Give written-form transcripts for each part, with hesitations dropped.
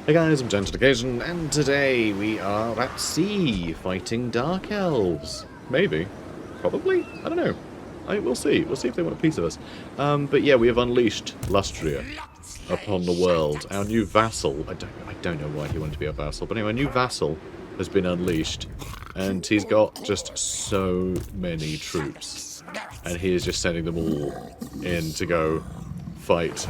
Hey guys, I'm Gentle Occasion, and today we are at sea fighting Dark Elves. Maybe. Probably? I don't know. We'll see. We'll see if they want a piece of us. But yeah, we have unleashed Lustria upon the world. Our new vassal, I don't know why he wanted to be a vassal, but anyway, our new vassal has been unleashed, and he's got just so many troops. And he is just sending them all in to go fight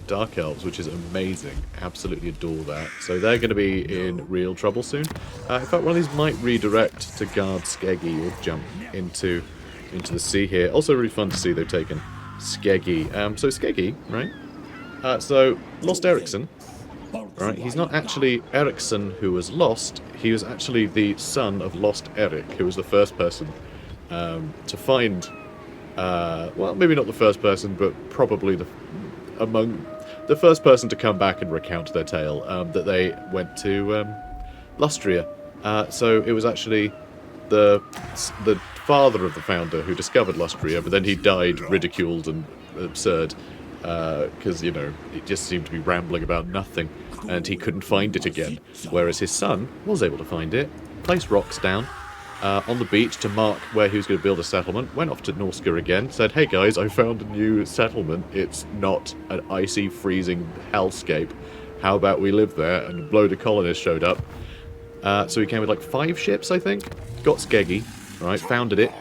Dark Elves, which is amazing. Absolutely adore that. So they're going to be in real trouble soon. In fact, one of these might redirect to guard Skeggy or jump into the sea here. Also really fun to see they've taken Skeggy. So Skeggy, right? So Lost Ericsson, right? He's not actually Ericsson who was lost. He was actually the son of Lost Eric, who was the first person to find... well, maybe not the first person, but probably among the first person to come back and recount their tale, that they went to Lustria. So it was actually the father of the founder who discovered Lustria, but then he died ridiculed and absurd, because, you know, it just seemed to be rambling about nothing, and he couldn't find it again. Whereas his son was able to find it, placed rocks down on the beach to mark where he was going to build a settlement, went off to Norska again, said, hey guys, I found a new settlement, it's not an icy, freezing hellscape, how about we live there? And a load of colonists showed up. So he came with like 5 ships, I think, got Skeggy, right, founded it,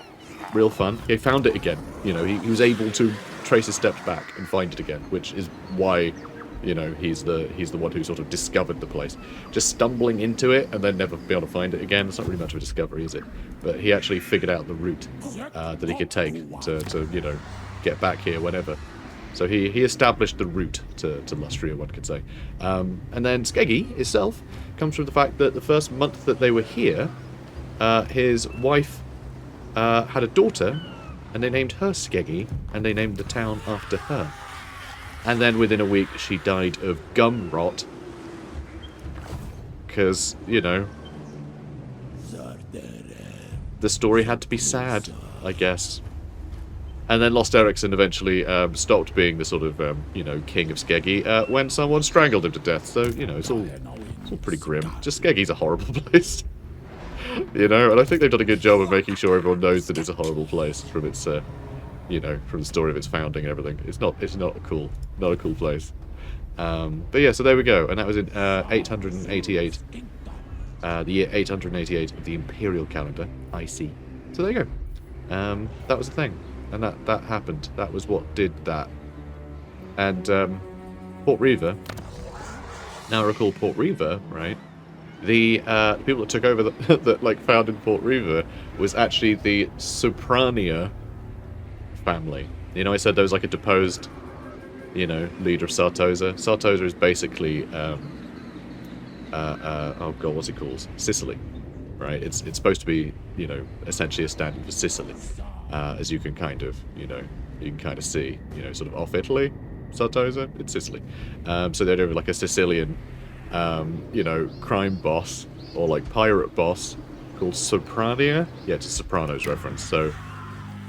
real fun, he found it again, you know, he was able to trace his steps back and find it again, which is why... You know, he's the one who sort of discovered the place. Just stumbling into it and then never be able to find it again, it's not really much of a discovery, is it? But he actually figured out the route that he could take to, you know, get back here whenever. So he established the route to Lustria, one could say. And then Skeggy itself comes from the fact that the first month that they were here, his wife had a daughter, and they named her Skeggy, and they named the town after her. And then within a week, she died of gum rot. Because, you know, the story had to be sad, I guess. And then Lost Ericsson eventually stopped being the sort of, you know, king of Skeggy when someone strangled him to death. So, you know, it's all pretty grim. Just Skeggy's a horrible place. You know, and I think they've done a good job of making sure everyone knows that it's a horrible place from its... you know, from the story of its founding and everything. It's not a cool place. But yeah, so there we go, and that was in 888, the year 888 of the Imperial calendar, IC. So there you go. That was the thing, and that happened. That was what did that. And Port Reaver. Now I recall Port Reaver, right? The people that took over that like founded Port Reaver was actually the Soprania family. You know, I said there was like a deposed, you know, leader of Sartosa. Sartosa is basically, oh god, what's it called? Sicily, right? It's supposed to be, you know, essentially a stand-in for Sicily, as you can kind of, you know, see, you know, sort of off Italy, Sartosa, it's Sicily. So they'd have like a Sicilian, you know, crime boss or like pirate boss called Soprania. Yeah, it's a Sopranos reference. So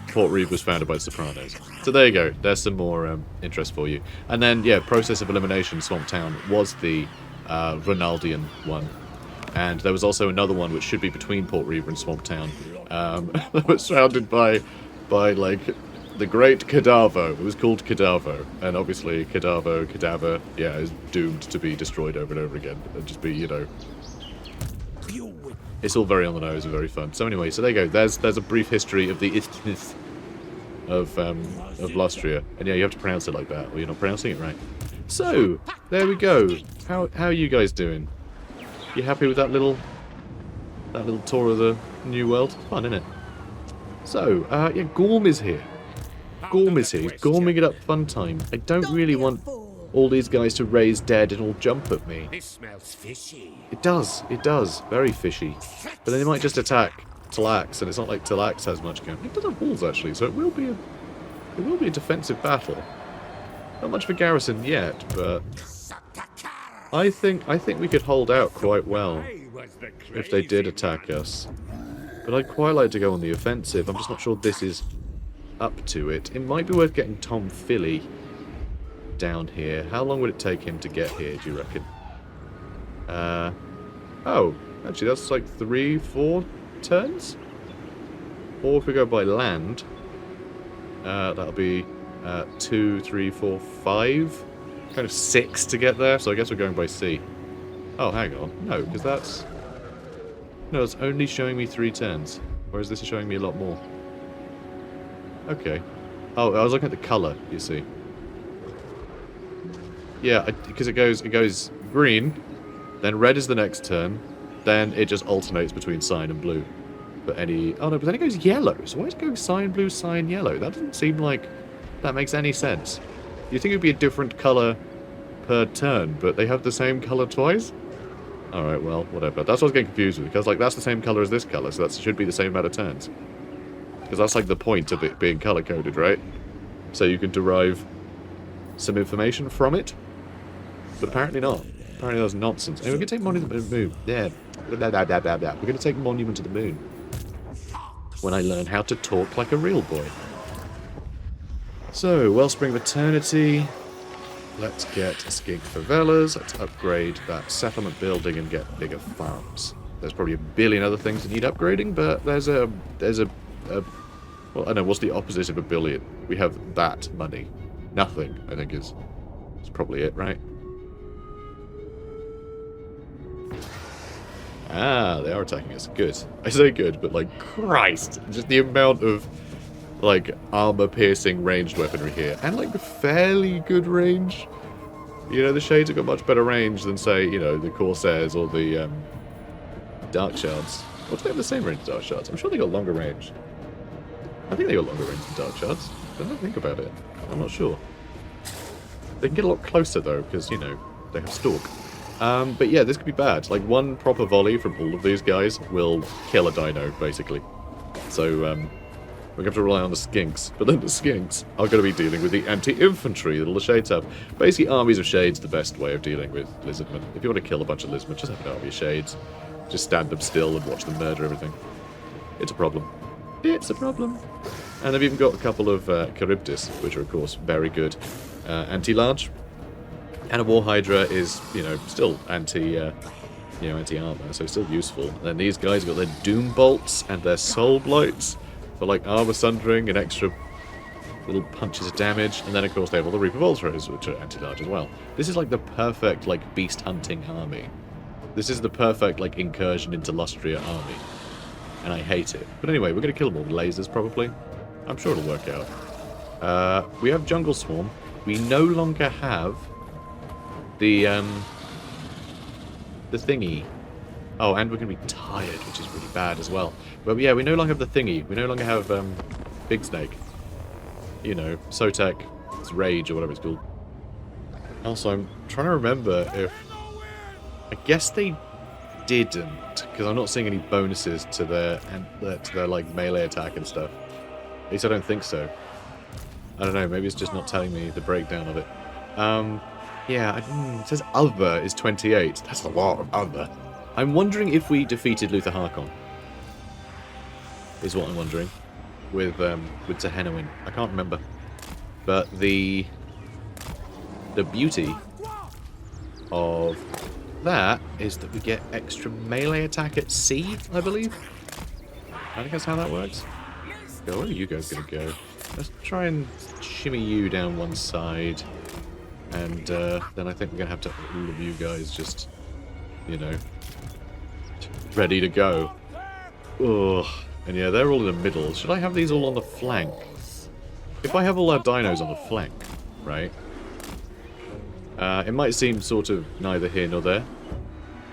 Port Reeve was founded by the Sopranos. So there you go. There's some more interest for you. And then, yeah, Process of Elimination, Swamp Town, was the Ronaldian one. And there was also another one which should be between Port Reeve and Swamp Town. That was founded by like, the great Cadavo. It was called Cadavo. And obviously, Cadaver, yeah, is doomed to be destroyed over and over again. And just be, you know... It's all very on the nose and very fun. So anyway, so there you go. There's a brief history of the isthmus of Lustria. And yeah, you have to pronounce it like that, or you're not pronouncing it right. So, there we go. How are you guys doing? You happy with that little tour of the new world? Fun, isn't it? So, yeah, Gorm is here. Gorm is here. He's gorming it up fun time. I don't really want all these guys to raise dead and all jump at me. This smells fishy. It does, very fishy. But then they might just attack Talax, and it's not like Talax has much going. It does have walls actually, so it will be a defensive battle. Not much of a garrison yet, but I think we could hold out quite well if they did attack us. But I'd quite like to go on the offensive. I'm just not sure this is up to it. It might be worth getting Tom Philly down here. How long would it take him to get here, do you reckon? Oh, actually, that's like 3, 4 turns? Or if we go by land, that'll be 2, 3, 4, 5. Kind of 6 to get there, so I guess we're going by sea. Oh, hang on. No, because that's... No, it's only showing me 3 turns. Whereas this is showing me a lot more. Okay. Oh, I was looking at the colour, you see. Yeah, because it goes green, then red is the next turn, then it just alternates between cyan and blue. But any... Oh no, but then it goes yellow. So why is it going cyan, blue, cyan, yellow? That doesn't seem like that makes any sense. You'd think it would be a different colour per turn, but they have the same colour twice? Alright, well, whatever. That's what I was getting confused with, because like that's the same colour as this colour, so that should be the same amount of turns. Because that's like the point of it being colour-coded, right? So you can derive some information from it. But apparently not. Apparently that's nonsense. Anyway, we're going to take Monument to the Moon. Yeah. We're going to take Monument to the Moon. When I learn how to talk like a real boy. So, Wellspring of Eternity. Let's get Skink favelas. Let's upgrade that settlement building and get bigger farms. There's probably a billion other things that need upgrading, but there's a well, I don't know, what's the opposite of a billion? We have that money. Nothing, I think, is probably it, right? Ah, they are attacking us. Good. I say good, but like, Christ! Just the amount of, like, armor-piercing ranged weaponry here. And, like, fairly good range. You know, the Shades have got much better range than, say, you know, the Corsairs or the, Dark Shards. Or do they have the same range as Dark Shards? I'm sure they got longer range. I think they got longer range than Dark Shards. But don't think about it. I'm not sure. They can get a lot closer, though, because, you know, they have Stalk. But yeah, this could be bad. Like, one proper volley from all of these guys will kill a dino, basically. So, we're going to have to rely on the Skinks. But then the Skinks are going to be dealing with the anti-infantry that all the Shades have. Basically, armies of Shades the best way of dealing with Lizardmen. If you want to kill a bunch of Lizardmen, just have an army of Shades. Just stand them still and watch them murder everything. It's a problem. It's a problem. And they've even got a couple of Charybdis, which are, of course, very good anti-large. And a War Hydra is, you know, still anti-armor, so still useful. And then these guys have got their Doom Bolts and their Soul Blights for, like, armor sundering and extra little punches of damage. And then, of course, they have all the Reaper Voltros, which are anti-large as well. This is, like, the perfect, like, beast hunting army. This is the perfect, like, incursion into Lustria army. And I hate it. But anyway, we're going to kill them all with lasers, probably. I'm sure it'll work out. We have Jungle Swarm. We no longer have the thingy. Oh, and we're going to be tired, which is really bad as well. But yeah, we no longer have the thingy. We no longer have Big Snake. You know, SOTEK, it's Rage or whatever it's called. Also, I'm trying to remember if... I guess they didn't, because I'm not seeing any bonuses to their like melee attack and stuff. At least I don't think so. I don't know, maybe it's just not telling me the breakdown of it. Yeah, it says other is 28. That's a lot of other. I'm wondering if we defeated Luther Harkon. Is what I'm wondering. With Tehenhauin. I can't remember. But the beauty of that is that we get extra melee attack at sea, I believe. I think that's how that works. Where are you guys going to go? Let's try and shimmy you down one side. And then I think we're going to have to all of you guys just, you know, ready to go. Ugh. And yeah, they're all in the middle. Should I have these all on the flank? If I have all our dinos on the flank, right? It might seem sort of neither here nor there.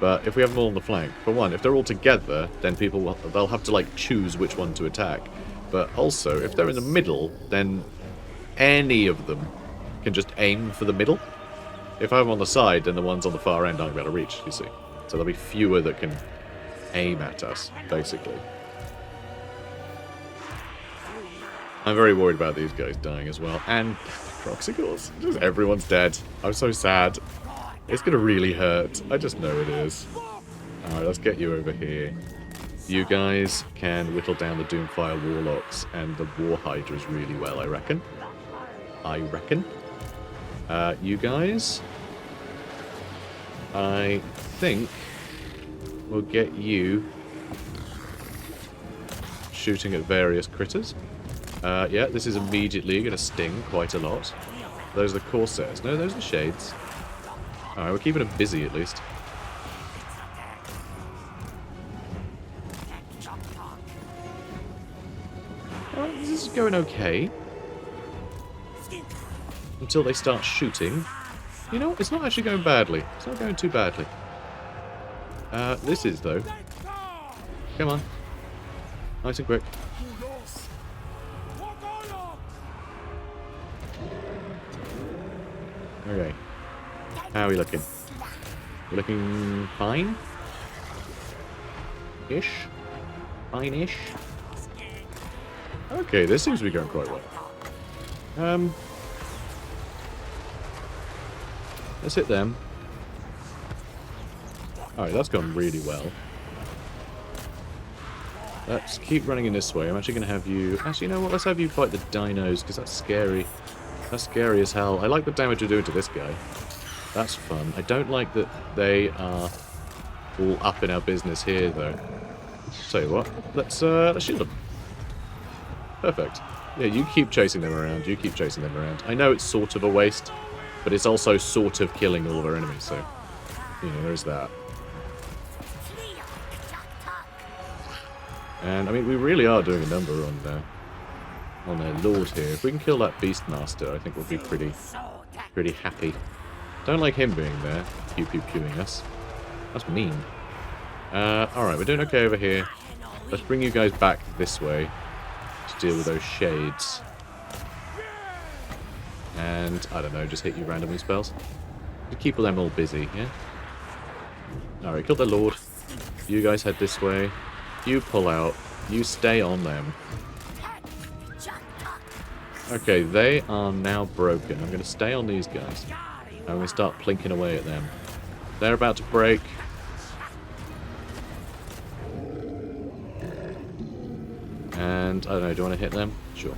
But if we have them all on the flank, for one, if they're all together, then they'll have to, like, choose which one to attack. But also, if they're in the middle, then any of them can just aim for the middle. If I have them on the side, then the ones on the far end aren't going to reach, you see. So there'll be fewer that can aim at us, basically. I'm very worried about these guys dying as well. And Proxicals. Just everyone's dead. I'm so sad. It's going to really hurt. I just know it is. Alright, let's get you over here. You guys can whittle down the Doomfire Warlocks and the War Hydras really well, I reckon. You guys I think we'll get you shooting at various critters. Yeah, this is immediately going to sting quite a lot. Those are the Corsairs. No, those are the Shades. Alright, we're keeping them busy at least. Alright, this is going okay. Until they start shooting. You know what? It's not actually going badly. It's not going too badly. This is, though. Come on. Nice and quick. Okay. How are we looking? We're looking fine? Ish? Fine-ish? Okay, this seems to be going quite well. Let's hit them. Alright, that's gone really well. Let's keep running in this way. I'm actually going to have you... Actually, you know what? Let's have you fight the dinos, because that's scary. That's scary as hell. I like the damage you're doing to this guy. That's fun. I don't like that they are all up in our business here, though. Tell you what. Let's shoot them. Perfect. Yeah, you keep chasing them around. You keep chasing them around. I know it's sort of a waste, but it's also sort of killing all of our enemies, so... You know, there's that. And, I mean, we really are doing a number on their lord here. If we can kill that Beastmaster, I think we'll be pretty happy. Don't like him being there, pew-pew-pewing us. That's mean. Alright, we're doing okay over here. Let's bring you guys back this way to deal with those Shades. And, I don't know, just hit you randomly spells. To keep them all busy, yeah? Alright, kill the lord. You guys head this way. You pull out. You stay on them. Okay, they are now broken. I'm going to stay on these guys. I'm going to start plinking away at them. They're about to break. And, I don't know, do you want to hit them? Sure.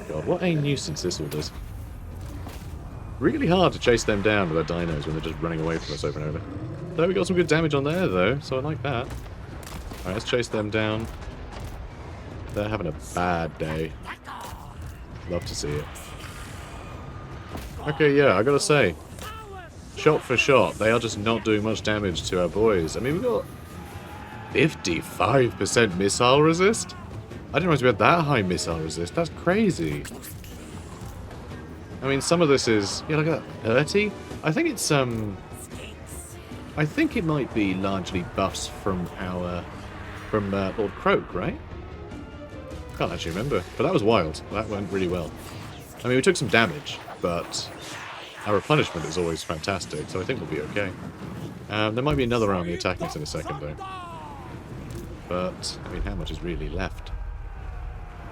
God, what a nuisance this all is. Really hard to chase them down with their dinos when they're just running away from us over and over. Though we got some good damage on there, though, so I like that. Alright, let's chase them down. They're having a bad day. Love to see it. Okay, yeah, I gotta say, shot for shot, they are just not doing much damage to our boys. I mean, we got 55% missile resist? I didn't realize we had that high missile resist. That's crazy. I mean, some of this is... Yeah, look at that. 30? I think it's, I think it might be largely buffs from our... From Lord Croak, right? Can't actually remember. But that was wild. That went really well. I mean, we took some damage, but our replenishment is always fantastic, so I think we'll be okay. There might be another army attacking us in a second, though. But, I mean, how much is really left?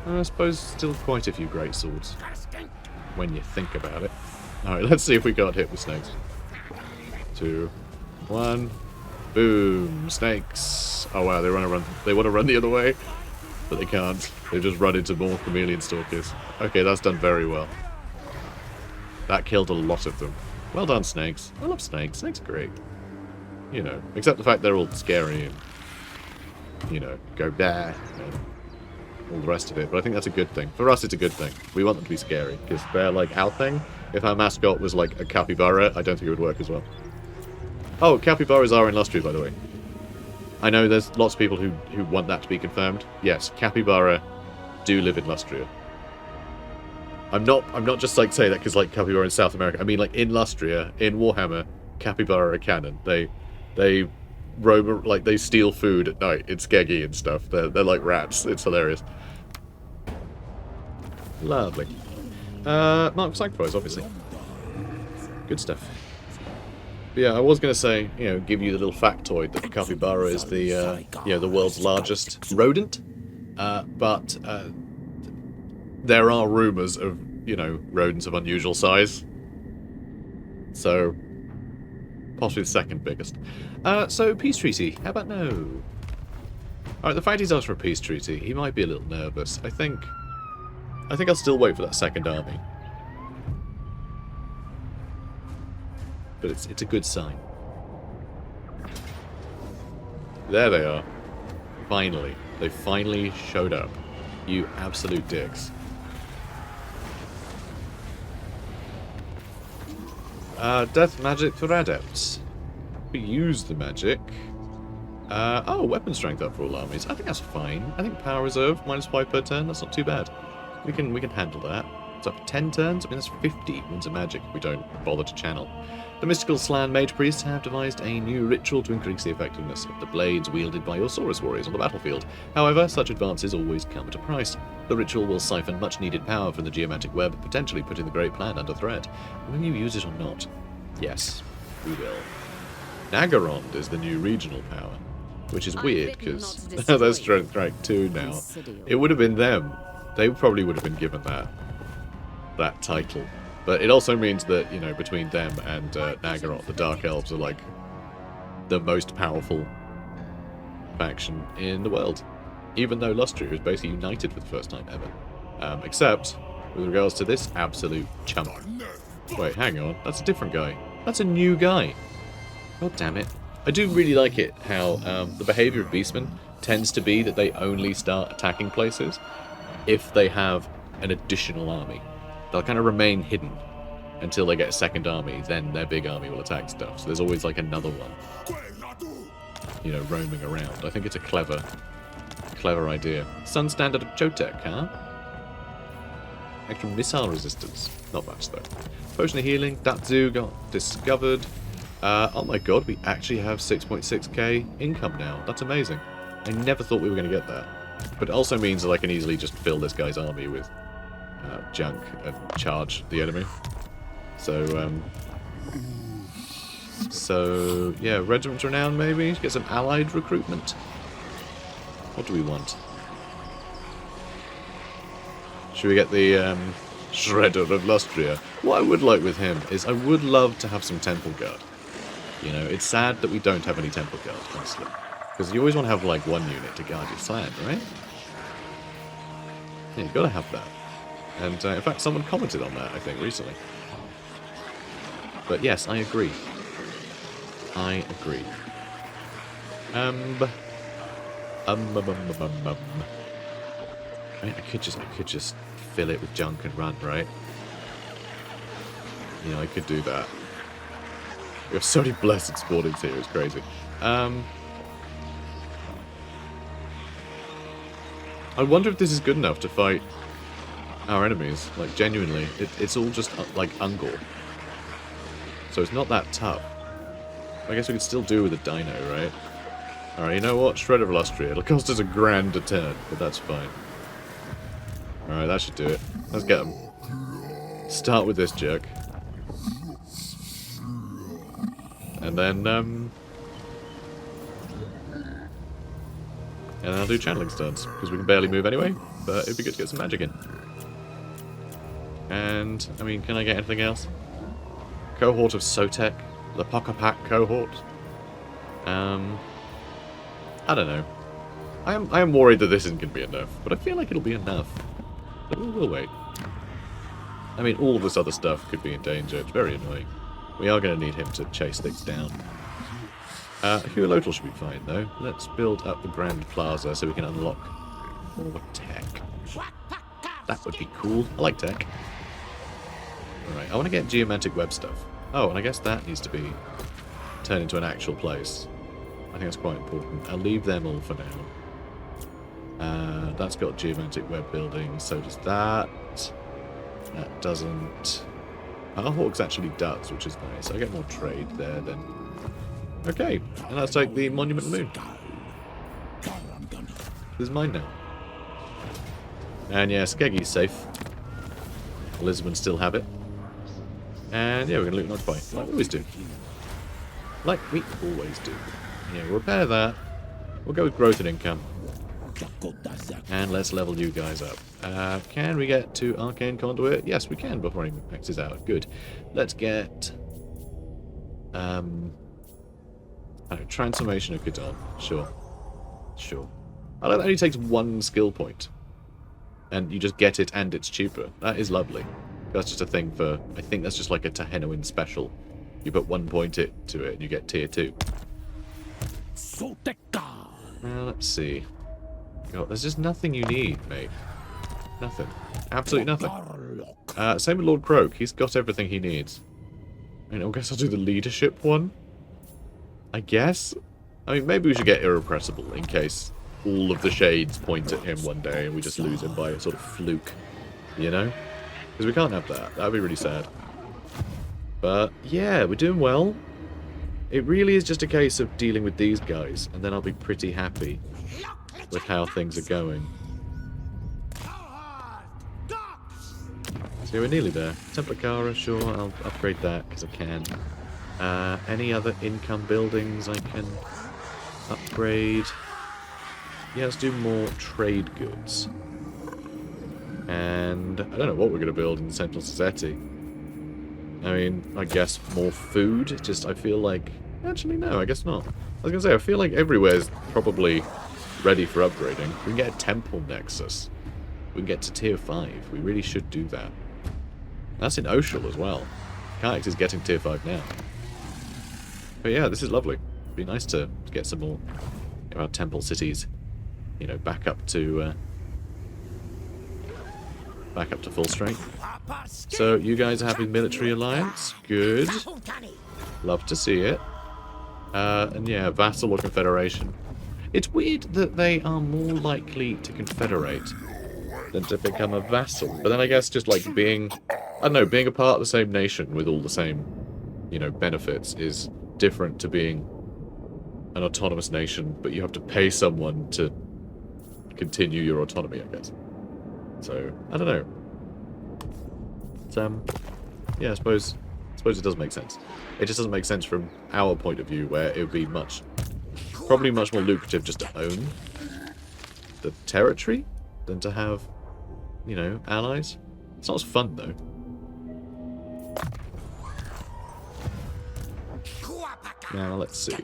I suppose still quite a few great swords. When you think about it. Alright, let's see if we got hit with snakes. 2, 1, boom, snakes. Oh wow, they want to run the other way, but they can't. They've just run into more chameleon stalkers. Okay, that's done very well. That killed a lot of them. Well done, snakes. I love snakes. Snakes are great. You know, except the fact they're all scary and, you know, go there. All the rest of it, but I think that's a good thing. For us, it's a good thing. We want them to be scary, because they're like our thing. If our mascot was like a capybara, I don't think it would work as well. Oh, capybaras are in Lustria, by the way. I know there's lots of people who want that to be confirmed. Yes, capybara do live in Lustria. I'm not just like saying that because like capybara in South America. I mean like in Lustria, in Warhammer, capybara are canon. They roam, like they steal food at night in Skeggy and stuff. They're like rats. It's hilarious. Lovely. Mark Sacrifice, obviously. Good stuff. But yeah, I was going to say, you know, give you the little factoid that the capybara is the, you know, the world's largest rodent. But there are rumours of, you know, rodents of unusual size. So, possibly the second biggest. So, peace treaty. How about no? Alright, the fact he's asked for a peace treaty, he might be a little nervous. I think I'll still wait for that second army. but it's a good sign. There they are. Finally. They finally showed up. You absolute dicks. Death magic for adepts. We use the magic. Oh, weapon strength up for all armies. I think that's fine. I think power reserve, -5 per turn, that's not too bad. We can handle that. It's up to 10 turns, I mean that's 50 wounds of magic if we don't bother to channel. The mystical Slan mage priests have devised a new ritual to increase the effectiveness of the blades wielded by your Saurus warriors on the battlefield. However, such advances always come at a price. The ritual will siphon much needed power from the geomantic web, potentially putting the great plan under threat. Will you use it or not? Yes, we will. Nagarond is the new regional power, which is weird because they're strength rank 2 now. It would have been them. They probably would have been given that title. But it also means that, you know, between them and Nagaroth, the Dark Elves are like the most powerful faction in the world. Even though Lustria is basically united for the first time ever. Except with regards to this absolute chump. Wait, hang on. That's a different guy. That's a new guy. God damn it. I do really like it how the behaviour of Beastmen tends to be that they only start attacking places if they have an additional army. They'll kind of remain hidden until they get a second army, then their big army will attack stuff. So there's always like another one, you know, roaming around. I think it's a clever idea. Sun standard of SOTEK, huh? Extra missile resistance. Not much though. Potion of healing, Datsu got discovered. Oh my god, we actually have 6.6k income now. That's amazing. I never thought we were going to get that. But it also means that I can easily just fill this guy's army with junk and charge the enemy. So yeah, Regiment Renown maybe? Get some allied recruitment? What do we want? Should we get the Shredder of Lustria? What I would like with him is I would love to have some Temple Guard. You know, it's sad that we don't have any Temple Guard, honestly. Because you always want to have like one unit to guard your Slan, right? Yeah, you've got to have that. And in fact, someone commented on that, I think, recently. But yes, I agree. I agree. I mean, I could just fill it with junk and run, right? You know, I could do that. We have so many blessed spawnings here, it's crazy. I wonder if this is good enough to fight our enemies, like genuinely. It's all just like Ungor. So it's not that tough. I guess we could still do with a dino, right? Alright, you know what? Shredder of Lustria. It'll cost us a grand a turn, but that's fine. Alright, that should do it. Let's get them. Start with this jerk. And then I'll do channeling stuns, because we can barely move anyway, but it'd be good to get some magic in. And, I mean, can I get anything else? Cohort of SOTEK, the Pokapak cohort. I don't know. I am worried that this isn't going to be enough, but I feel like it'll be enough. But we'll wait. I mean, all this other stuff could be in danger. It's very annoying. We are going to need him to chase things down. Huolotl should be fine, though. Let's build up the Grand Plaza so we can unlock more tech. That would be cool. I like tech. Alright, I want to get geomantic web stuff. Oh, and I guess that needs to be turned into an actual place. I think that's quite important. I'll leave them all for now. That's got geomantic web building, so does that. That doesn't. Hawks actually does, which is nice. I get more trade there then. Okay, and let's take the Monument of the Moon. This is mine now. And yeah, Skeggy's safe. Lisbon still have it. And yeah, we're going to loot and occupy, like we always do. Like we always do. Yeah, we'll repair that. We'll go with growth and income. And let's level you guys up. Can we get to Arcane Conduit? Yes, we can before he maxes out. Good. Let's get... Transformation of Gadon. Sure. Sure. I like that it only takes one skill point. And you just get it and it's cheaper. That is lovely. That's just a thing for... I think that's just like a Tehenhauin special. You put 1 point to it and you get tier 2. SOTEK. Let's see. God, there's just nothing you need, mate. Nothing. Absolutely nothing. Same with Lord Croak. He's got everything he needs. I mean, I guess I'll do the leadership one. I guess. I mean, maybe we should get Irrepressible in case all of the shades point at him one day and we just lose him by a sort of fluke. You know? Because we can't have that. That would be really sad. But, yeah, we're doing well. It really is just a case of dealing with these guys, and then I'll be pretty happy with how things are going. So we're nearly there. Templar, sure, I'll upgrade that because I can. Any other income buildings I can upgrade? Yeah, let's do more trade goods. And I don't know what we're going to build in Central Society. I mean, I guess more food. Just, I feel like... Actually, no, I guess not. I was going to say, I feel like everywhere's probably ready for upgrading. We can get a temple nexus. We can get to tier 5. We really should do that. That's in Oshel as well. Kayaks is getting tier 5 now. But yeah, this is lovely. It'd be nice to get some more of our temple cities, you know, back up to full strength. So you guys are having military alliance. Good. Love to see it. And yeah, vassal or confederation. It's weird that they are more likely to confederate than to become a vassal. But then I guess just like being, I don't know, being a part of the same nation with all the same, you know, benefits is different to being an autonomous nation, but you have to pay someone to continue your autonomy, I guess. So, I don't know. But, yeah, I suppose it does make sense. It just doesn't make sense from our point of view, where it would be probably much more lucrative just to own the territory than to have, you know, allies. It's not as fun, though. Now, let's see.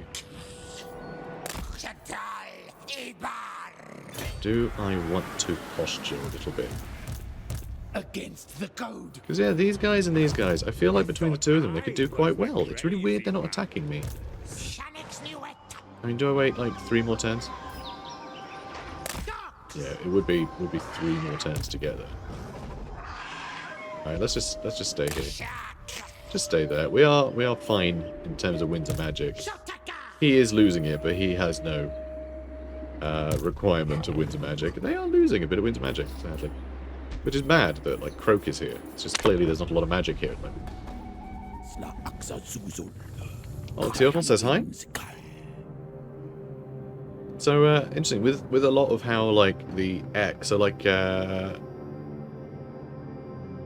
Do I want to posture a little bit? Against the code. Because, yeah, these guys and these guys, I feel like between the two of them, they could do quite well. It's really weird they're not attacking me. I mean, do I wait, like, 3 more turns? Yeah, it would be 3 more turns to get there. Alright, let's just stay here. Just stay there. We are fine in terms of winter magic. He is losing it, but he has no requirement of winter magic. They are losing a bit of winter magic, sadly. Which is bad that, like, Croak is here. It's just clearly there's not a lot of magic here at the moment. Oxyotl says hi. So, interesting. With a lot of how, like, the X are, like,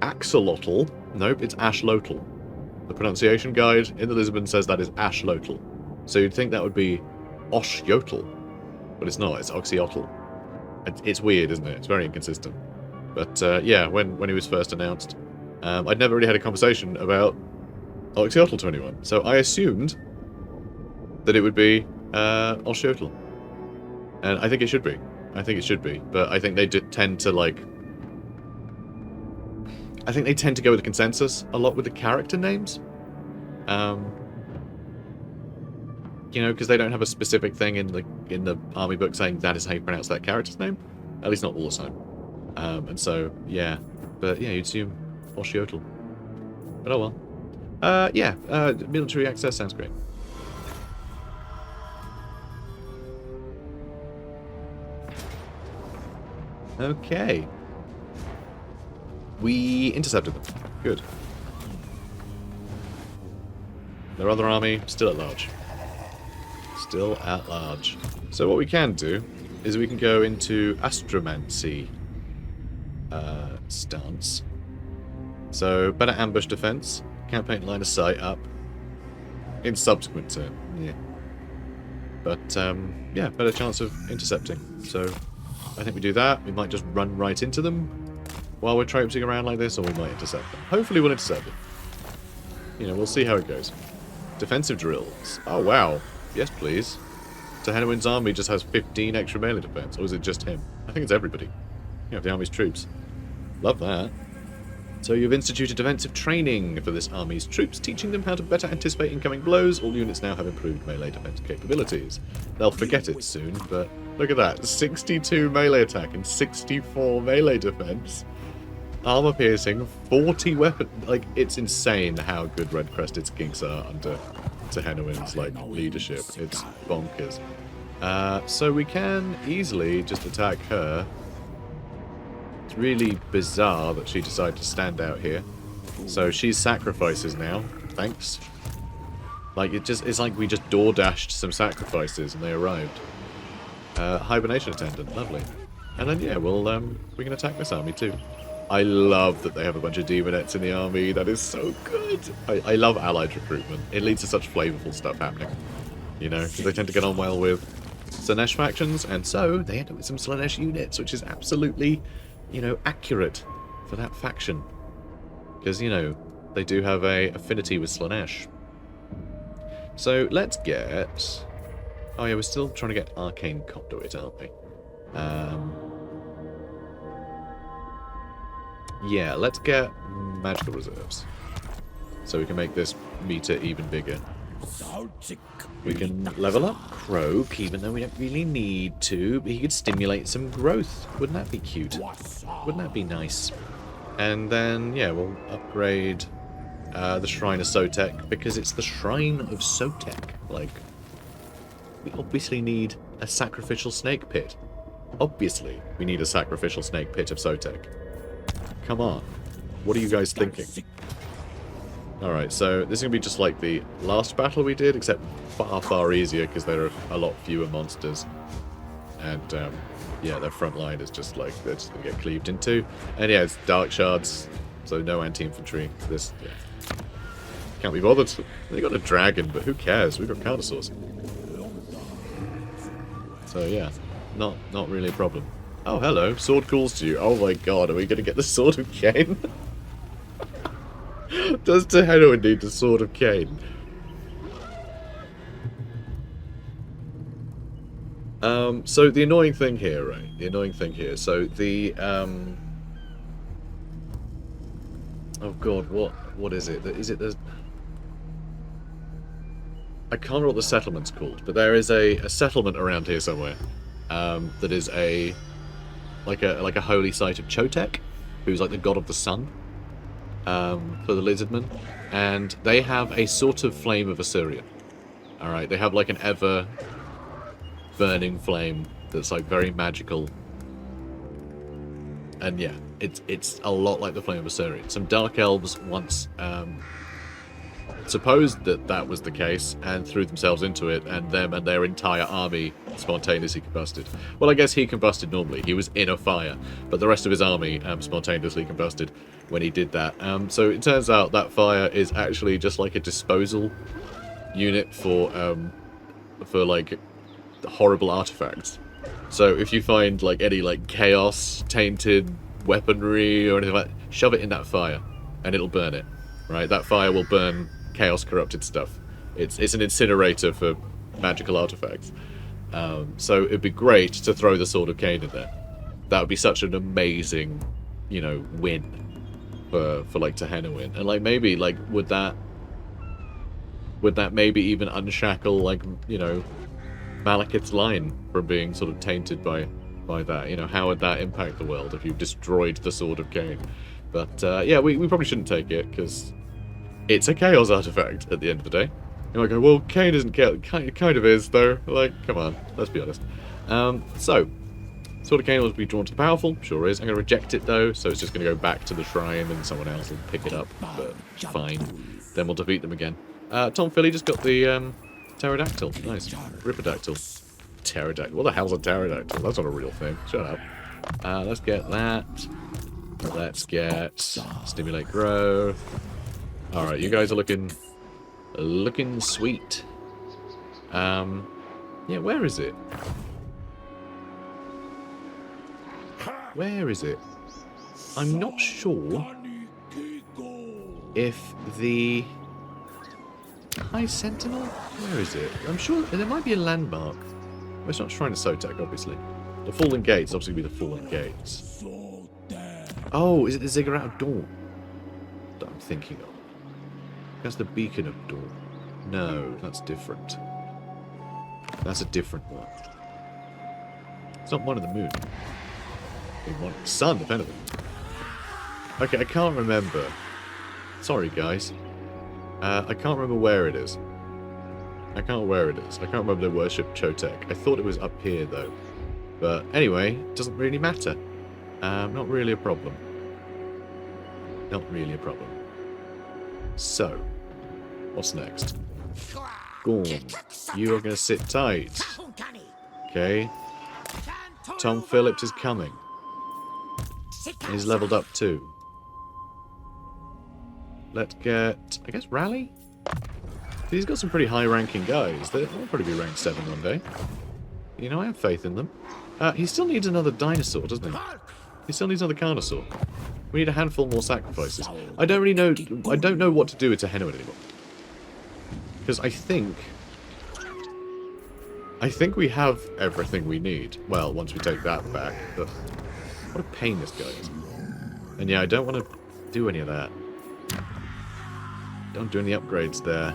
Axolotl. Nope, it's Ashlotl. The pronunciation guide in the Lisbon says that is Ashlotl. So you'd think that would be Oshyotl. But it's not, it's Oxyotl. It's weird, isn't it? It's very inconsistent. But, yeah, when he was first announced, I'd never really had a conversation about Oxyotl to anyone. So I assumed that it would be Oshyotl. And I think it should be. I think it should be. But I think they tend to, like... I think they tend to go with the consensus a lot with the character names. You know, because they don't have a specific thing in the army book saying that is how you pronounce that character's name. At least not all the time. And so, yeah. But, yeah, you'd assume Oshyotl. But oh well. Yeah, military access sounds great. Okay. We intercepted them. Good. Their other army, still at large. Still at large. So what we can do is we can go into Astromancy stance. So, better ambush defense. Campaign line of sight up. In subsequent turn. Yeah. But, yeah, better chance of intercepting. So, I think we do that. We might just run right into them while we're traipsing around like this, or we might intercept them. Hopefully we'll intercept them. You know, we'll see how it goes. Defensive drills. Oh, wow. Yes, please. Tehenhauin's army just has 15 extra melee defense. Or is it just him? I think it's everybody. You know, the army's troops. Love that. So you've instituted defensive training for this army's troops, teaching them how to better anticipate incoming blows. All units now have improved melee defense capabilities. They'll forget it soon, but look at that. 62 melee attack and 64 melee defense. Armor piercing, 40 weapon... Like, it's insane how good red-crested skinks are under Tehenhauin's, like, leadership. It's bonkers. So we can easily just attack her. It's really bizarre that she decided to stand out here. So she's sacrifices now. Thanks. Like, it's like we just door-dashed some sacrifices and they arrived. Hibernation attendant, lovely. And then, yeah, we can attack this army too. I love that they have a bunch of demonettes in the army. That is so good. I love allied recruitment. It leads to such flavorful stuff happening. You know, because they tend to get on well with Slaanesh factions, and so they end up with some Slaanesh units, which is absolutely, you know, accurate for that faction. Because, you know, they do have a affinity with Slaanesh. So let's get... Oh yeah, we're still trying to get Arcane Conduit, aren't we? Yeah, let's get magical reserves. So we can make this meter even bigger. We can level up Croak, even though we don't really need to. But he could stimulate some growth. Wouldn't that be cute? Wouldn't that be nice? And then, yeah, we'll upgrade the Shrine of SOTEK, because it's the Shrine of SOTEK. Like, we obviously need a sacrificial snake pit. Obviously, we need a sacrificial snake pit of SOTEK. Come on. What are you guys thinking? Alright, so this is going to be just like the last battle we did, except far, far easier because there are a lot fewer monsters. And, yeah, their front line is just like, they're just going to get cleaved into. And yeah, it's dark shards, so no anti-infantry. This, yeah. Can't be bothered. They got a dragon, but who cares? We've got countersource. So yeah, not really a problem. Oh, hello. Sword calls to you. Oh my god, are we going to get the Sword of Cain? Does Tehenhauin need the Sword of Cain? So the annoying thing here, right? The annoying thing here. So the, oh god, what is it? Is it the... I can't remember what the settlement's called, but there is a settlement around here somewhere that is like a holy site of Chotek, who's like the god of the sun for the lizardmen, and they have a sort of flame of Assyrian. All right, they have like an ever burning flame that's like very magical, and yeah, it's a lot like the flame of Assyrian. Some dark elves once supposed that was the case and threw themselves into it, and them and their entire army spontaneously combusted. Well, I guess he combusted normally. He was in a fire, but the rest of his army spontaneously combusted when he did that. So it turns out that fire is actually just like a disposal unit for like horrible artifacts. So if you find like any like chaos tainted weaponry or anything like that, shove it in that fire and it'll burn it. Right? That fire will burn chaos corrupted stuff. It's an incinerator for magical artifacts. So it'd be great to throw the Sword of Cain in there. That would be such an amazing, you know, win for like Tehenhauin. And like maybe like would that maybe even unshackle like, you know, Malekith's line from being sort of tainted by that? You know, how would that impact the world if you destroyed the Sword of Cain? But yeah, we probably shouldn't take it because it's a chaos artifact at the end of the day. You might go, well, Cain isn't chaos. It kind of is, though. Like, come on, let's be honest. So, Sword of Cain will be drawn to the powerful. Sure is. I'm going to reject it, though, so it's just going to go back to the shrine and someone else will pick it up. But fine. Then we'll defeat them again. Tom Philly just got the pterodactyl. Nice. Ripodactyl. Pterodactyl. What the hell's a pterodactyl? That's not a real thing. Shut up. Let's get that. Let's get stimulate growth. Alright, you guys are looking sweet. Yeah, where is it? Where is it? I'm not sure if the High Sentinel? Where is it? I'm sure there might be a landmark. Well, it's not Shrine of SOTEK, obviously. The Fallen Gates, obviously, be the Fallen Gates. Oh, is it the Ziggurat of Dawn? that I'm thinking of? That's the Beacon of Dawn. No, that's different. That's a different one. It's not one of the moon. It's one of the sun, if anything. Okay, I can't remember. Sorry, guys. I can't remember where it is. I can't remember the worship SOTEK. I thought it was up here, though. But anyway, it doesn't really matter. Not really a problem. Not really a problem. So, what's next? Gorm, you are going to sit tight. Okay. Tom Phillips is coming. And he's leveled up too. Let's get, I guess, Rally? He's got some pretty high-ranking guys. They'll probably be ranked 7 one day. You know, I have faith in them. He still needs another dinosaur, doesn't he? He still needs another Carnosaur. We need a handful more sacrifices. I don't really know. I don't know what to do with Tehenhauin anymore. Because I think we have everything we need. Well, once we take that back. But what a pain this guy is. And yeah, I don't want to do any of that. Don't do any upgrades there.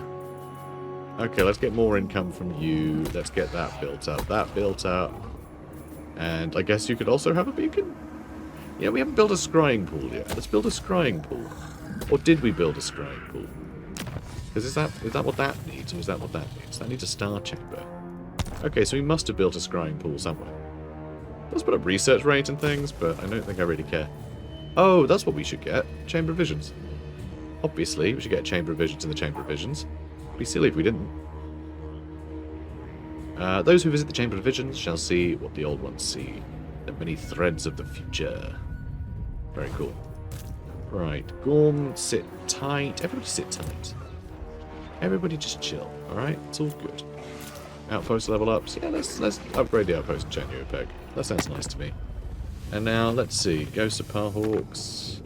Okay, let's get more income from you. Let's get that built up. That built up. And I guess you could also have a beacon? Yeah, we haven't built a scrying pool yet. Let's build a scrying pool. Or did we build a scrying pool? Is that what that needs, or is that what that needs? That needs a star chamber. Okay, so we must have built a scrying pool somewhere. Let's put up research rate and things, but I don't think I really care. Oh, that's what we should get. Chamber of Visions. Obviously, we should get Chamber of Visions in the Chamber of Visions. It'd be silly if we didn't. Those who visit the Chamber of Visions shall see what the old ones see. The many threads of the future. Very cool. Right, Gorm, sit tight. Everybody sit tight. Everybody just chill, alright? It's all good. Outpost level ups. Yeah, let's upgrade the outpost and check new peg. That sounds nice to me. And now, let's see. Ghost of Parhawks.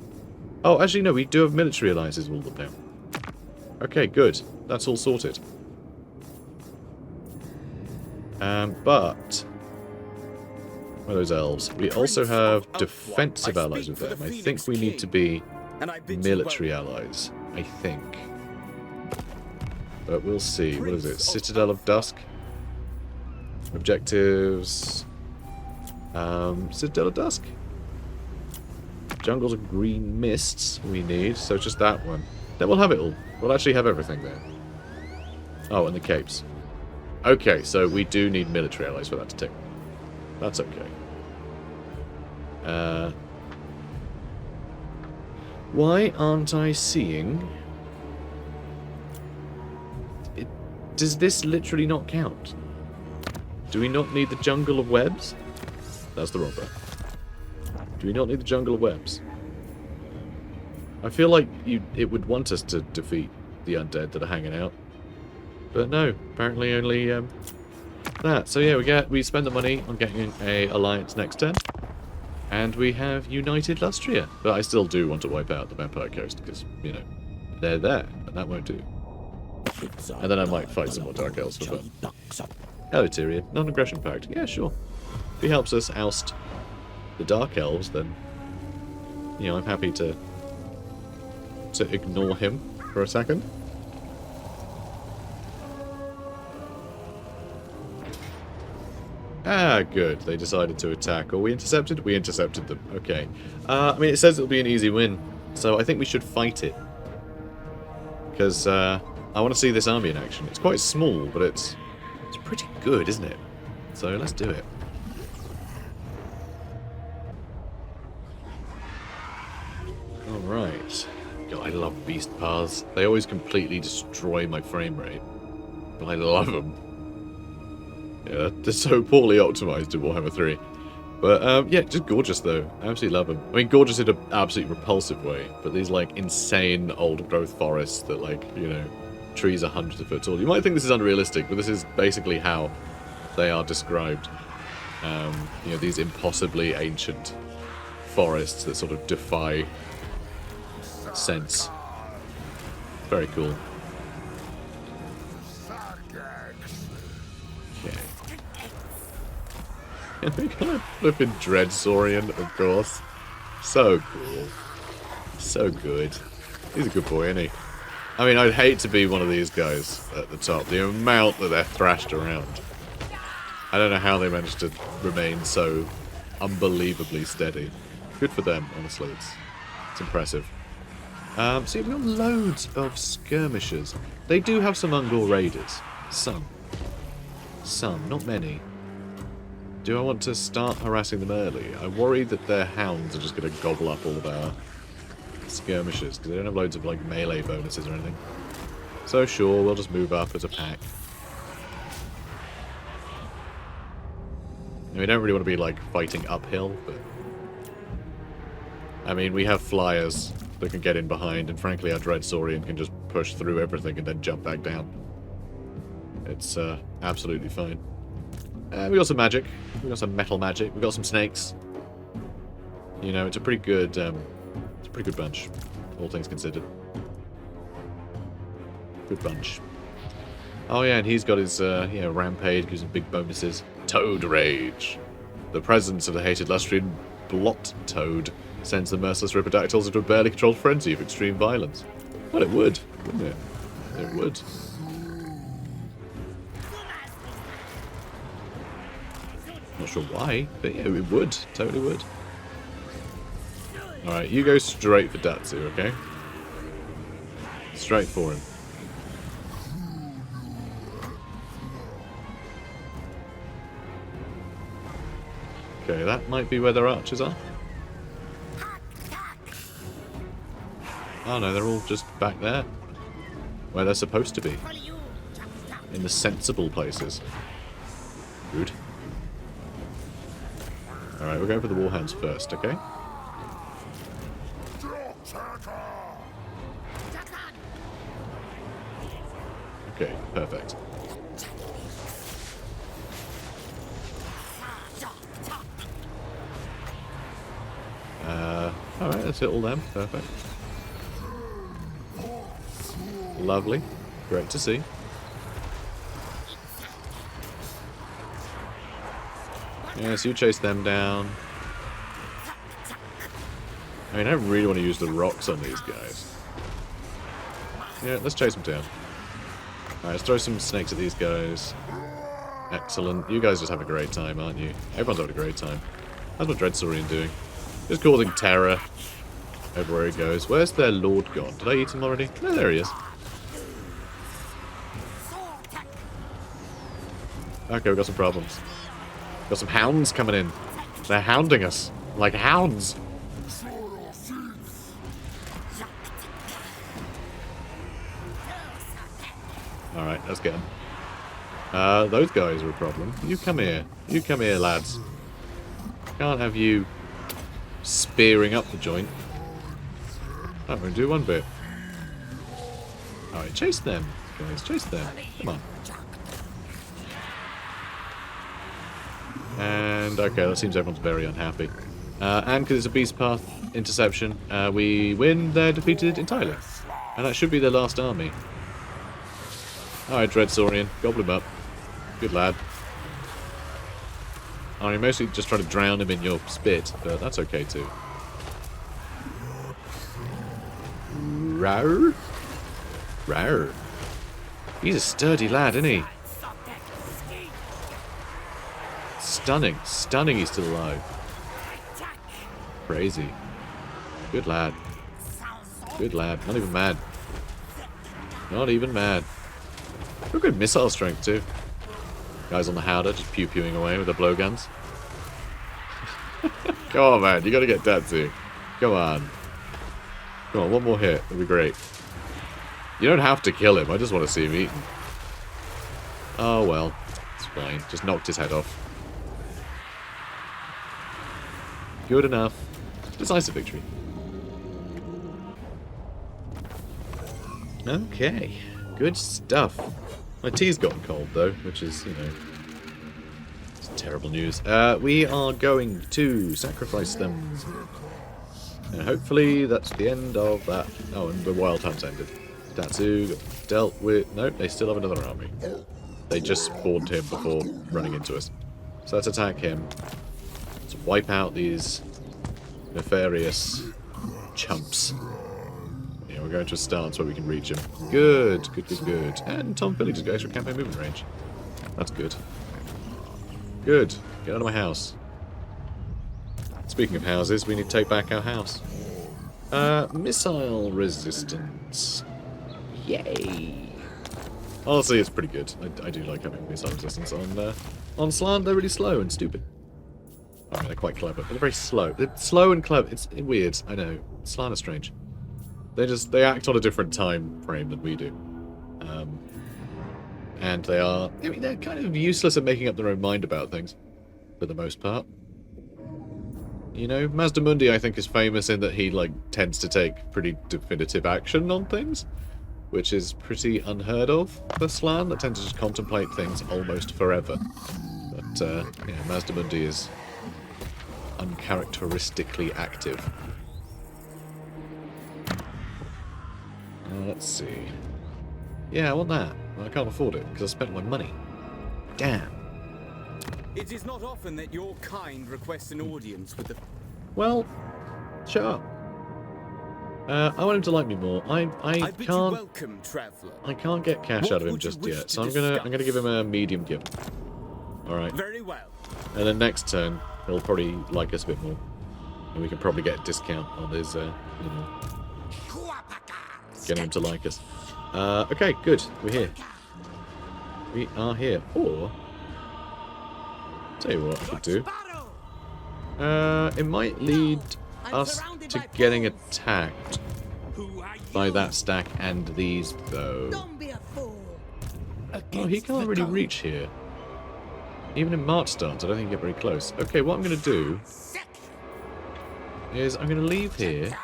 Oh, actually, no, we do have military alliances with all of them now. Okay, good. That's all sorted. But... Where are those elves? We also have defensive allies with them. I think we need to be military allies. I think. But we'll see. What is it? Citadel of Dusk? Objectives... Citadel of Dusk? Jungles of Green Mists we need, so just that one. Then we'll have it all. We'll actually have everything there. Oh, and the capes. Okay, so we do need military allies for that to tick. That's okay. Why aren't I seeing... Does this literally not count? Do we not need the Jungle of Webs? That's the wrong button. Do we not need the Jungle of Webs? I feel like it would want us to defeat the undead that are hanging out. But no, apparently only that. So yeah, we spend the money on getting a alliance next turn. And we have united Lustria. But I still do want to wipe out the Vampire Coast, because, you know, they're there, and that won't do. And then I might fight some more Dark Elves for fun. Hello, Tyrion. Non-aggression pact. Yeah, sure. If he helps us oust the Dark Elves, then, you know, I'm happy to ignore him for a second. Ah, good. They decided to attack. Or we intercepted? We intercepted them. Okay. I mean, it says it'll be an easy win, so I think we should fight it. Because I want to see this army in action. It's quite small, but it's pretty good, isn't it? So let's do it. Alright. God, I love beast paths. They always completely destroy my frame rate. But I love them. Yeah, they're so poorly optimized in Warhammer 3. But, yeah, just gorgeous, though. I absolutely love them. I mean, gorgeous in an absolutely repulsive way. But these, like, insane old-growth forests that, like, you know, trees are hundreds of foot tall. You might think this is unrealistic, but this is basically how they are described. You know, these impossibly ancient forests that sort of defy sense. Very cool. Okay. And we got a flippin' Dreadsaurian, of course. So cool. So good. He's a good boy, isn't he? I mean, I'd hate to be one of these guys at the top. The amount that they're thrashed around. I don't know how they managed to remain so unbelievably steady. Good for them, honestly. It's impressive. See, we've got loads of skirmishers. They do have some Ungor raiders. Some. Some, not many. Do I want to start harassing them early? I worry that their hounds are just going to gobble up all of our skirmishers, because they don't have loads of like melee bonuses or anything. So sure, we'll just move up as a pack. And we don't really want to be like fighting uphill, but I mean, we have flyers that can get in behind, and frankly our Dread Saurian can just push through everything and then jump back down. It's absolutely fine. We got some magic. We got some metal magic. We got some snakes. You know, it's a pretty good bunch, all things considered. Good bunch. Oh yeah, and he's got his rampage, gives him big bonuses. Toad Rage. The presence of the hated Lustrian Blot Toad sends the merciless Ripidactyls into a barely controlled frenzy of extreme violence. Well, it would, wouldn't it? It would. Not sure why, but yeah, it would. Totally would. Alright, you go straight for Datsu, okay? Straight for him. Okay, that might be where their archers are. Oh no, they're all just back there. Where they're supposed to be. In the sensible places. Good. Alright, we're going for the Warhounds first, okay? Okay, perfect. Alright, that's it all them. Perfect. Lovely. Great to see. Yes, you chase them down. I mean, I don't really want to use the rocks on these guys. Yeah, let's chase them down. Alright, let's throw some snakes at these guys. Excellent. You guys just have a great time, aren't you? Everyone's having a great time. How's my Dread Saurian doing? Just causing terror everywhere he goes. Where's their Lord gone? Did I eat him already? No, there he is. Okay, we've got some problems. Got some hounds coming in. They're hounding us. Like hounds. Alright, let's get them. Those guys are a problem. You come here. You come here, lads. Can't have you spearing up the joint. That won't do one bit. Alright, chase them, guys. Chase them. Come on. And, okay, that seems everyone's very unhappy. And because it's a Beast Path interception, we win, they're defeated entirely. And that should be their last army. Alright, Dread Saurian, gobble him up. Good lad. I'm mostly just trying to drown him in your spit, but that's okay too. Rawr. Rawr. He's a sturdy lad, isn't he? Stunning. Stunning he's still alive. Crazy. Good lad. Good lad. Not even mad. Not even mad. Got good missile strength too. Guys on the Howder just pew-pewing away with the blowguns. Come on, man. You gotta get Datsu. Come on. Come on, one more hit. That'd be great. You don't have to kill him. I just want to see him eaten. Oh, well. It's fine. Just knocked his head off. Good enough. Decisive victory. Okay. Good stuff. My tea's gotten cold, though, which is, you know, it's terrible news. We are going to sacrifice them. And hopefully that's the end of that. Oh, and the Wild Hunt's ended. Datsu got dealt with. Nope, they still have another army. They just spawned him before running into us. So let's attack him. Let's wipe out these nefarious chumps. Yeah, Yeah, we're going to a stance where we can reach him. Good, good, good, good. And Tom Philly just got extra campaign movement range. That's good. Good. Get out of my house. Speaking of houses, we need to take back our house. Missile resistance. Yay. Honestly, it's pretty good. I do like having missile resistance on Slant. They're really slow and stupid. I mean, they're quite clever, but they're very slow. They're slow and clever. It's weird. I know. Slant are strange. They act on a different time frame than we do. And they are, I mean, they're kind of useless at making up their own mind about things, for the most part. You know, Mazdamundi, I think, is famous in that he, like, tends to take pretty definitive action on things, which is pretty unheard of for Slan, that tend to just contemplate things almost forever. But, yeah, Mazdamundi is uncharacteristically active. Let's see. Yeah, I want that. I can't afford it, because I spent my money. Damn. It is not often that your kind requests an audience with the... Well, shut up. I want him to like me more. I bid you can't. welcome, traveler. I can't get cash What out of him would you just wish yet, to so I'm discuss? gonna give him a medium gift. All right. Very well. And then next turn, he'll probably like us a bit more, and we can probably get a discount on his, you know, getting him to like us. Okay, good. We're here. We are here. Or, tell you what I could do. It might lead us to getting attacked by that stack and these, though. Oh, he can't really reach here. Even in March stance, I don't think he can get very close. Okay, what I'm going to do is I'm going to leave here.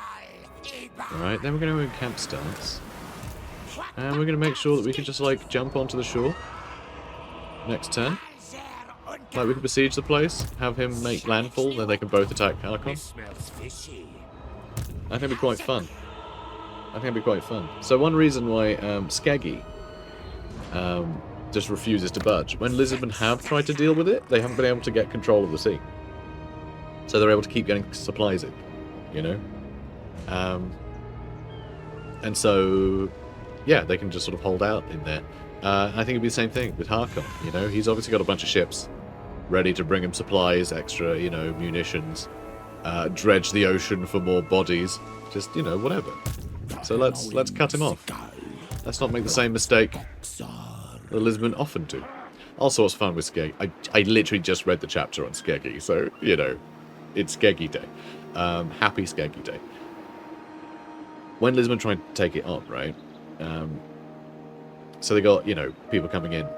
Alright, then we're going to go in camp stance. And we're going to make sure that we can just, like, jump onto the shore. Next turn. Like, we can besiege the place, have him make landfall, then they can both attack Archon. I think it'd be quite fun. I think it'd be quite fun. So one reason why Skeggy just refuses to budge. When Lizardmen have tried to deal with it, they haven't been able to get control of the sea. So they're able to keep getting supplies in, you know? And so, yeah, they can just sort of hold out in there. I think it'd be the same thing with Harkon, you know? He's obviously got a bunch of ships ready to bring him supplies, extra, you know, munitions, dredge the ocean for more bodies, just, you know, whatever. So let's cut him off. Let's not make the same mistake that Lisbon often do. Also, what's fun with Skeggy, I literally just read the chapter on Skeggy, so, you know, it's Skeggy Day. Happy Skeggy Day. When Lisbon tried to take it on, right, so they got, you know, people coming in,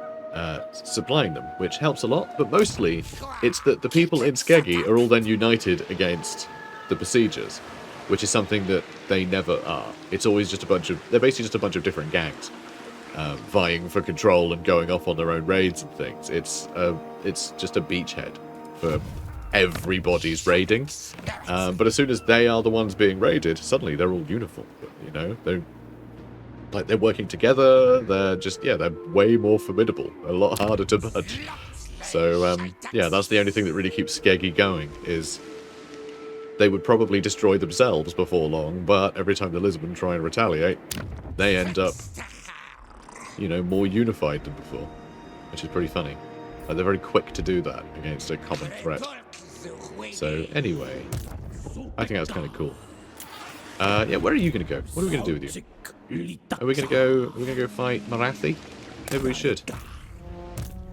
supplying them, which helps a lot, but mostly it's that the people in Skeggy are all then united against the besiegers, which is something that they never are. It's always just they're basically just a bunch of different gangs, vying for control and going off on their own raids and things. It's just a beachhead for everybody's raiding, but as soon as they are the ones being raided, suddenly they're all uniform, you know, they're working together, they're just, yeah, they're way more formidable, a lot harder to budge. So, yeah, that's the only thing that really keeps Skeggy going, is they would probably destroy themselves before long, but every time the Lisbon try and retaliate, they end up, you know, more unified than before, which is pretty funny. Like, they're very quick to do that against a common threat. So, anyway, I think that's kind of cool. Yeah, where are you going to go? What are we going to do with you? Are we going to go fight Marathi? Maybe we should.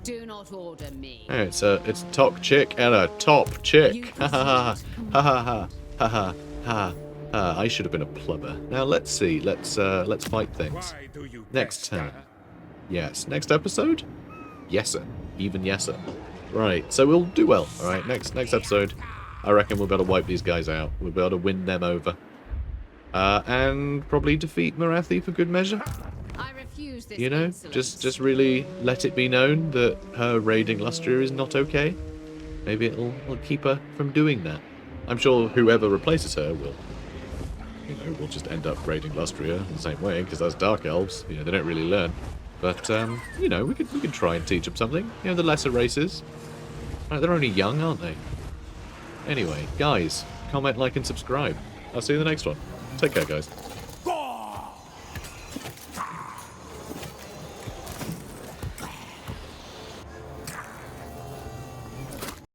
Do not order me. Oh, it's a top chick and a top chick. Ha ha ha ha ha ha ha ha ha. I should have been a plumber. Now let's see. Let's fight things. Next turn. Yes. Next episode? Yes sir. Even yes sir. Right. So we'll do well. All right. Next episode, I reckon we'll be able to wipe these guys out. We'll be able to win them over. And probably defeat Marathi for good measure. I refuse this, You know, insolence. just really let it be known that her raiding Lustria is not okay. Maybe it'll keep her from doing that. I'm sure whoever replaces her will, you know, will just end up raiding Lustria the same way, because that's Dark Elves. You know, they don't really learn. But you know, we could try and teach them something. You know, the lesser races. They're only young, aren't they? Anyway, guys, comment, like, and subscribe. I'll see you in the next one. Take care, guys.